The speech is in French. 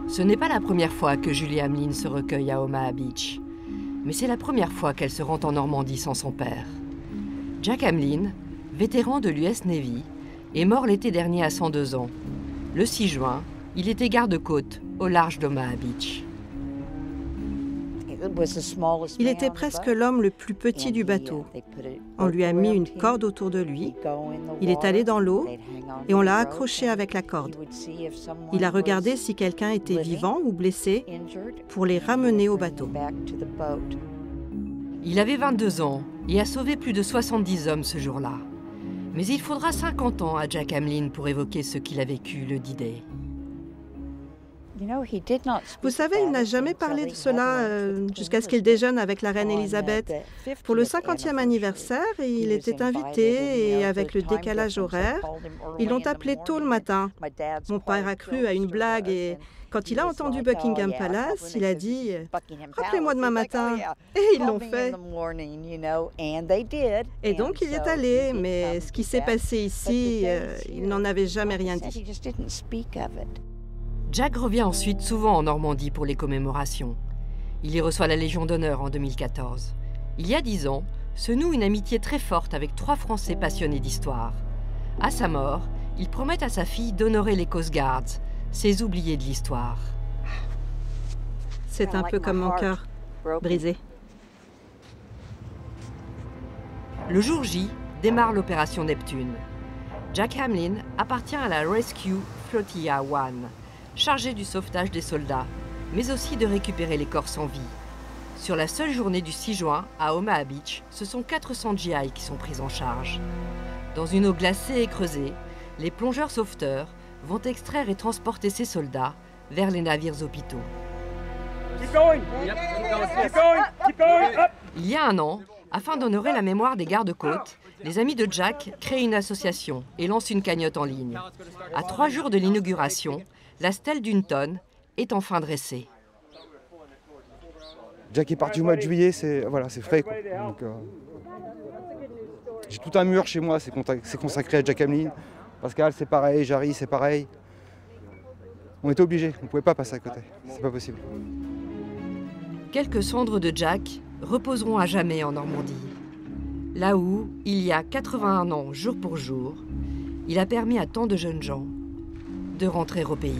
Ce n'est pas la première fois que Julie Hamlin se recueille à Omaha Beach, mais c'est la première fois qu'elle se rend en Normandie sans son père. Jack Hamlin, vétéran de l'US Navy, est mort l'été dernier à 102 ans. Le 6 juin, il était garde-côte au large d'Omaha Beach. Il était presque l'homme le plus petit du bateau. On lui a mis une corde autour de lui, il est allé dans l'eau et on l'a accroché avec la corde. Il a regardé si quelqu'un était vivant ou blessé pour les ramener au bateau. Il avait 22 ans et a sauvé plus de 70 hommes ce jour-là. Mais il faudra 50 ans à Jack Hamlin pour évoquer ce qu'il a vécu le D-Day. Vous savez, il n'a jamais parlé de cela jusqu'à ce qu'il déjeune avec la reine Élisabeth. Pour le 50e anniversaire, il était invité et avec le décalage horaire, ils l'ont appelé tôt le matin. Mon père a cru à une blague et quand il a entendu Buckingham Palace, il a dit « Rappelez-moi demain matin ». Et ils l'ont fait. Et donc il y est allé, mais ce qui s'est passé ici, il n'en avait jamais rien dit. Jack revient ensuite souvent en Normandie pour les commémorations. Il y reçoit la Légion d'honneur en 2014. Il y a 10 ans, se noue une amitié très forte avec 3 Français passionnés d'histoire. À sa mort, il promet à sa fille d'honorer les Coast Guards, ces oubliés de l'histoire. C'est un peu comme mon cœur, brisé. Le jour J démarre l'opération Neptune. Jack Hamlin appartient à la Rescue Flotilla 1, chargée du sauvetage des soldats, mais aussi de récupérer les corps sans vie. Sur la seule journée du 6 juin, à Omaha Beach, ce sont 400 GI qui sont pris en charge. Dans une eau glacée et creusée, les plongeurs sauveteurs vont extraire et transporter ces soldats vers les navires hôpitaux. Il y a un an, afin d'honorer la mémoire des gardes-côtes, les amis de Jack créent une association et lancent une cagnotte en ligne. À 3 jours de l'inauguration, la stèle d'une tonne est enfin dressée. Jack est parti au mois de juillet, c'est frais, quoi. Donc, j'ai tout un mur chez moi, c'est consacré à Jack Hamlin. Pascal, c'est pareil, Jarry, c'est pareil. On était obligés, on ne pouvait pas passer à côté, c'est pas possible. Quelques cendres de Jack reposeront à jamais en Normandie. Là où, il y a 81 ans, jour pour jour, il a permis à tant de jeunes gens de rentrer au pays.